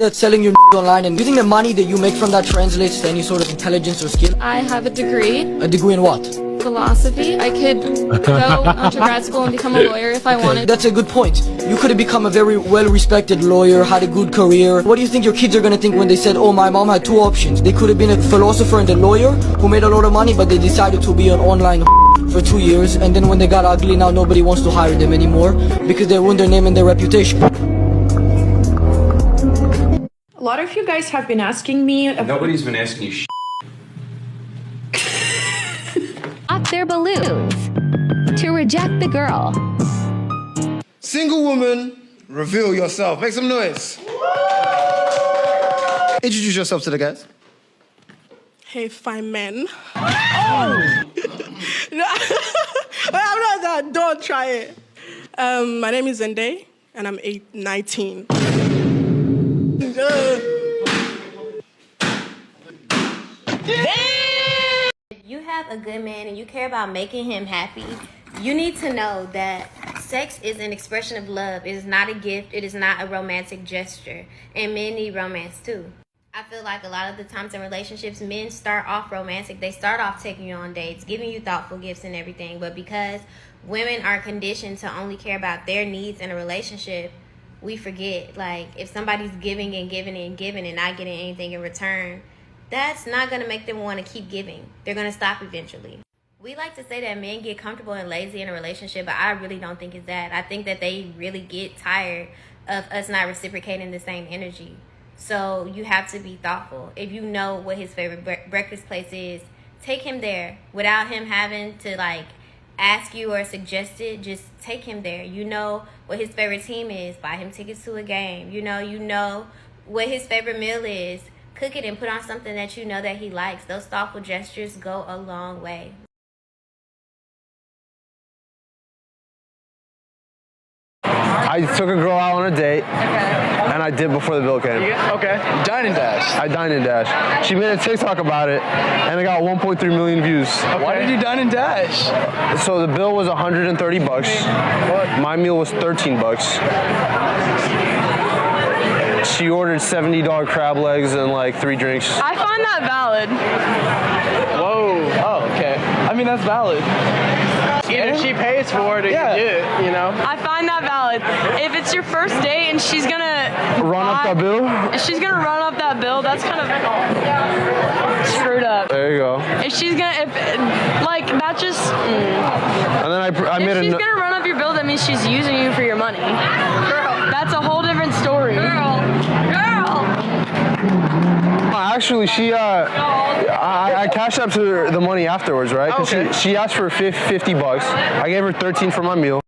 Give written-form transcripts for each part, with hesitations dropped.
that's selling your online, and do you think the money that you make from that translates to any sort of intelligence or skill? I have a degree. A degree in what? Philosophy. I could go to grad school and become a lawyer if I wanted. That's a good point. You could have become a very well-respected lawyer, had a good career. What do you think your kids are going to think when they said, oh, my mom had two options? They could have been a philosopher and a lawyer who made a lot of money, but they decided to be an online for 2 years, and then when they got ugly, now nobody wants to hire them anymore because they ruined their name and their reputation. A lot of you guys have been asking me... Nobody's been asking you Pop their balloons to reject the girl. Single woman, reveal yourself. Make some noise. Introduce yourself to the guys. Hey, fine men. Oh! No, I'm not that. Don't try it. My name is Zende, and I'm 19. If you have a good man and you care about making him happy, you need to know that sex is an expression of love. It is not a gift. It is not a romantic gesture. And men need romance too. I feel like a lot of the times in relationships, men start off romantic. They start off taking you on dates, giving you thoughtful gifts and everything. But because women are conditioned to only care about their needs in a relationship, we forget, like, if somebody's giving and giving and giving and not getting anything in return, that's not going to make them want to keep giving. They're going to stop eventually. We like to say that men get comfortable and lazy in a relationship, but I really don't think it's that. I think that they really get tired of us not reciprocating the same energy. So you have to be thoughtful. If you know what his favorite breakfast place is, take him there without him having to, like, ask you or suggest it. Just take him there. You know what his favorite team is. Buy him tickets to a game. You know what his favorite meal is. Cook it and put on something that you know that he likes. Those thoughtful gestures go a long way. I took a girl out on a date, and I did before the bill came. Okay. Dine and dash. I dined and dashed. She made a TikTok about it, and it got 1.3 million views. Okay. Why did you dine and dash? So the bill was 130 bucks. My meal was 13 bucks. She ordered $70 crab legs and like 3 drinks. I find that valid. Whoa. Oh, okay. I mean, that's valid. Either she pays for it or you do, you know? I find that valid. If it's your first date and she's gonna Run up that bill? If she's gonna run up that bill, that's kind of screwed up. There you go. If she's gonna, like, that just... And then I made If she's gonna run up your bill, that means she's using you for your money. Girl. That's a whole different story. Girl. Actually, she, I cashed up to her the money afterwards, right? Because she asked for 50 bucks. I gave her 13 for my meal.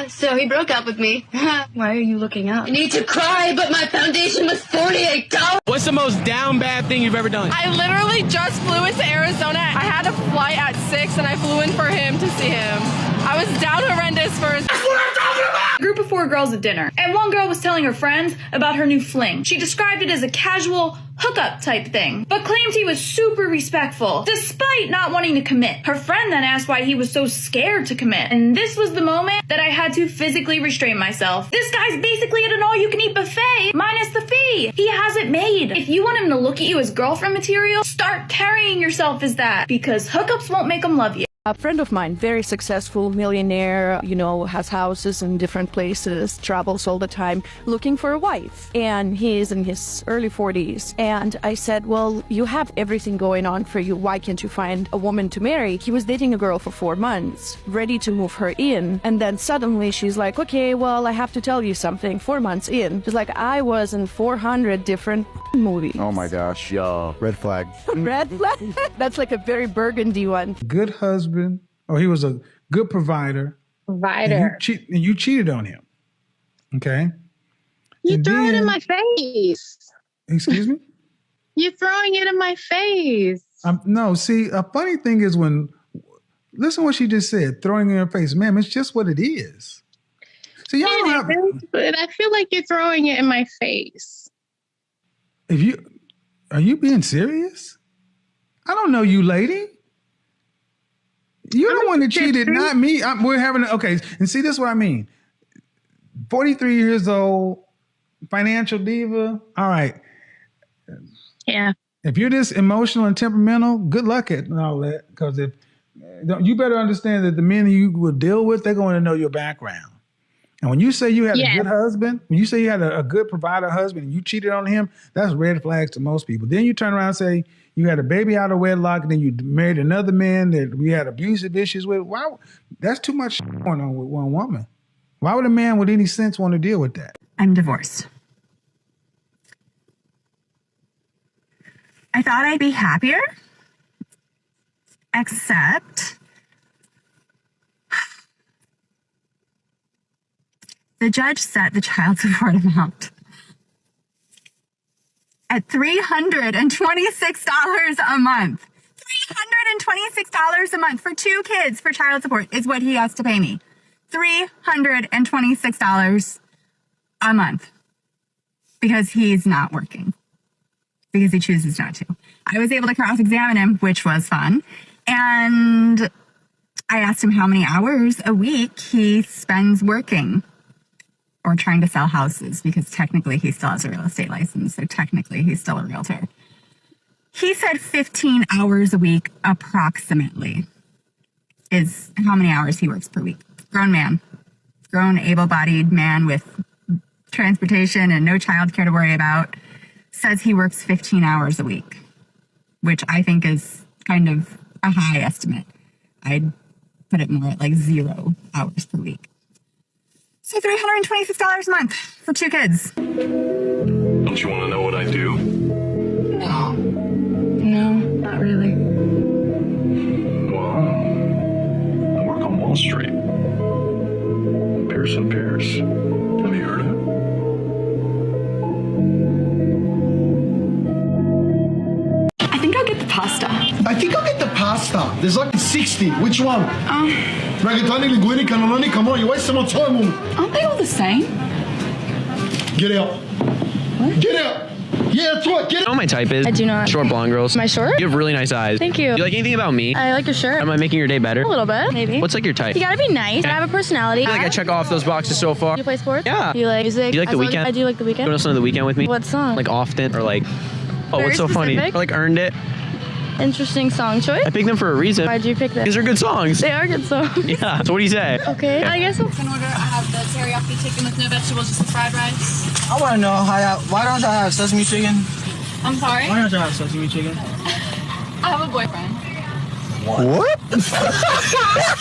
So he broke up with me. Why are you looking up? I need to cry, but my foundation was $48. What's the most down bad thing you've ever done? I literally just flew into Arizona. I had a flight at 6 and I flew in for him to see him. I was down horrendous for his... That's what I'm talking about! A group of 4 girls at dinner, and one girl was telling her friends about her new fling. She described it as a casual hookup type thing, but claimed he was super respectful, despite not wanting to commit. Her friend then asked why he was so scared to commit, and this was the moment that I had to physically restrain myself. This guy's basically at an all-you-can-eat buffet, minus the fee. He has it made. If you want him to look at you as girlfriend material, start carrying yourself as that, because hookups won't make him love you. A friend of mine, very successful millionaire, has houses in different places, travels all the time, looking for a wife. And he is in his early 40s. And I said, well, you have everything going on for you. Why can't you find a woman to marry? He was dating a girl for 4 months, ready to move her in. And then suddenly she's like, okay, well, I have to tell you something. 4 months in. She's like, I was in 400 different movies. Oh my gosh. Yo. Red flag. Red flag? That's like a very burgundy one. Good husband. Oh, he was a good provider. Provider. And you cheated on him. Okay? You threw it in my face. Excuse me? You're throwing it in my face. No, see, a funny thing is listen what she just said, throwing it in her face. Ma'am, it's just what it is. So y'all don't have... But I feel like you're throwing it in my face. Are you being serious? I don't know you, lady. You're the one that cheated, not me. We're having okay. And see, this is what I mean. 43 years old, financial diva. All right. Yeah. If you're this emotional and temperamental, good luck at all that. Because if you better understand that the men you will deal with, they're going to know your background. And when you say you had a good husband, when you say you had a good provider husband and you cheated on him, that's red flags to most people. Then you turn around and say you had a baby out of wedlock and then you married another man that we had abusive issues with. Wow, that's too much going on with one woman. Why would a man with any sense want to deal with that? I'm divorced. I thought I'd be happier, except the judge set the child support amount at $326 a month. $326 a month for 2 kids for child support is what he has to pay me. $326 a month because he's not working, because he chooses not to. I was able to cross-examine him, which was fun. And I asked him how many hours a week he spends working or trying to sell houses, because technically he still has a real estate license. So technically he's still a realtor. He said 15 hours a week approximately is how many hours he works per week. Grown man, grown able-bodied man with transportation and no childcare to worry about, says he works 15 hours a week, which I think is kind of a high estimate. I'd put it more at like 0 hours per week. So $326 a month for 2 kids. Don't you want to know what I do? No. No, not really. Well, I work on Wall Street. Pearson Pierce. Have you heard of it? I think I'll get the pasta. I think I'll get the pasta. There's like 60. Which one? Rigatoni, linguine, cannelloni. Come on, you waste so much time. Aren't they all the same? Get out. What? Get out. Yeah, that's right. Get You know what my type is? I do not. Short blonde girls. Am I short? You have really nice eyes. Thank you. Do you like anything about me? I like your shirt. Am I making your day better? A little bit, maybe. What's like your type? You gotta be nice. I have a personality. I feel like I check off those boxes so far. You play sports? Yeah. You like music? Do you like The Weeknd? I do like The Weeknd. You want to listen to The Weeknd with me? What song? Like Often or like, oh, Very what's so funny? specific. Or like Earned It. Interesting song choice. I picked them for a reason. Why'd you pick them? These are good songs. They are good songs. Yeah. So what do you say? Okay. I guess In order, I have the teriyaki chicken with no vegetables, just the fried rice. I want to know why don't I have sesame chicken? I'm sorry? Why don't I have sesame chicken? I have a boyfriend. What? Is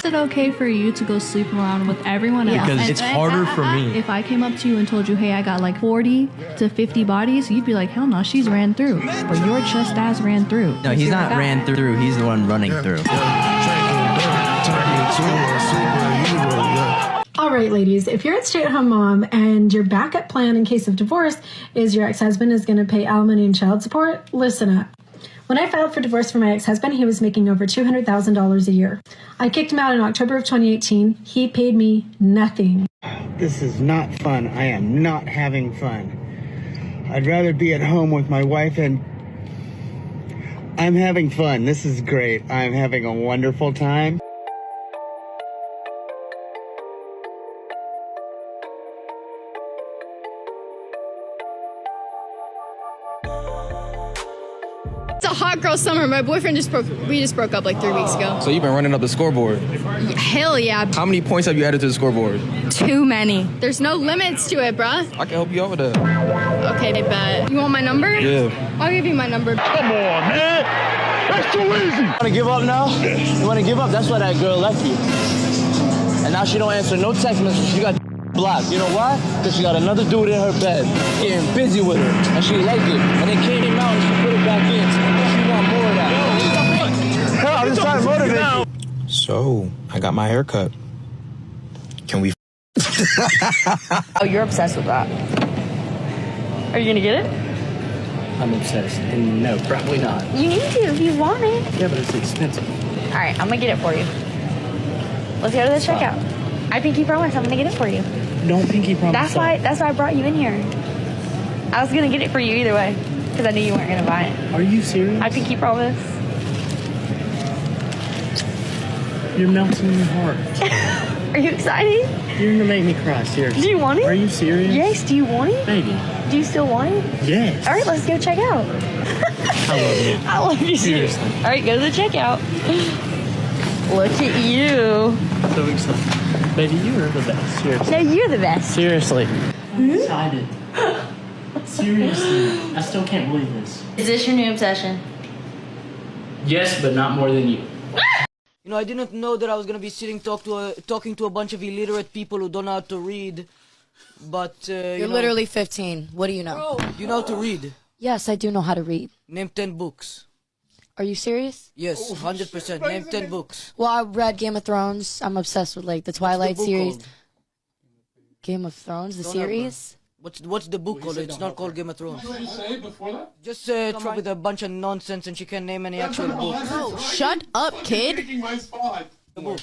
it okay for you to go sleep around with everyone else? Because it's harder for me. If I came up to you and told you, hey, I got like 40 to 50 bodies, you'd be like, hell no, she's ran through. But your just as ran through. No, he's not ran through. He's the one running through. All right, ladies, if you're a stay-at-home mom and your backup plan in case of divorce is your ex-husband is going to pay alimony and child support, listen up. When I filed for divorce for my ex-husband, he was making over $200,000 a year. I kicked him out in October of 2018. He paid me nothing. This is not fun. I am not having fun. I'd rather be at home with my wife, and I'm having fun. This is great. I'm having a wonderful time. It's a hot girl summer. My boyfriend we just broke up like 3 weeks ago. So you've been running up the scoreboard. Hell yeah. How many points have you added to the scoreboard? Too many. There's no limits to it, bruh. I can help you out with that. Okay, I bet. You want my number? Yeah. I'll give you my number. Come on, man. That's too easy. You want to give up now? You want to give up? That's why that girl left you. And now she don't answer no text messages. She got blocked. You know why? Because she got another dude in her bed, getting busy with her, and she liked it. And then came out and she put it back in. She want more of that. Hell, I'm just trying to motivate you. So, I got my hair cut. Can we Oh, you're obsessed with that. Are you gonna get it? I'm obsessed. And no, probably not. You need to if you want it. Yeah, but it's expensive. All right, I'm gonna get it for you. Let's go to the checkout. I pinky promise I'm gonna get it for you. Don't pinky promise. That's why I brought you in here. I was gonna get it for you either way because I knew you weren't gonna buy it. Are you serious? I pinky promise. You're melting my heart. Are you excited? You're gonna make me cry, seriously. Do you want it? Are you serious? Yes, do you want it? Baby. Do you still want it? Yes. All right, let's go check out. I love you. I love you too. Seriously. All right, go to the checkout. Look at you. So excited. Baby, you are the best. Seriously. No, you're the best. Seriously. I'm excited. Seriously. I still can't believe this. Is this your new obsession? Yes, but not more than you. You know, I didn't know that I was gonna be talking to a bunch of illiterate people who don't know how to read. But You're literally 15. What do you know? You know how to read? Yes, I do know how to read. Name 10 books. Are you serious? Yes, 100%. Name 10 books. Well, I read Game of Thrones. I'm obsessed with like the Twilight series. Called? Game of Thrones, the Don't series. What's the book called? It's not called Game of Thrones. What did you say before that? Just try with a bunch of nonsense and she can't name any actual book. Oh, shut up, kid. Taking my spot. The book.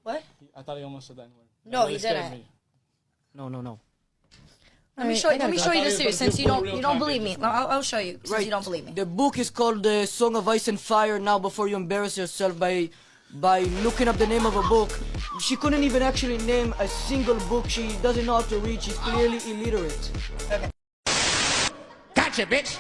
What? I thought he almost said that. No, he didn't. No. Let me show you the series since you don't believe me. I'll show you since you don't believe me. The book is called The Song of Ice and Fire. Now, before you embarrass yourself by looking up the name of a book, she couldn't even actually name a single book. She doesn't know how to read. She's clearly illiterate. Gotcha, bitch.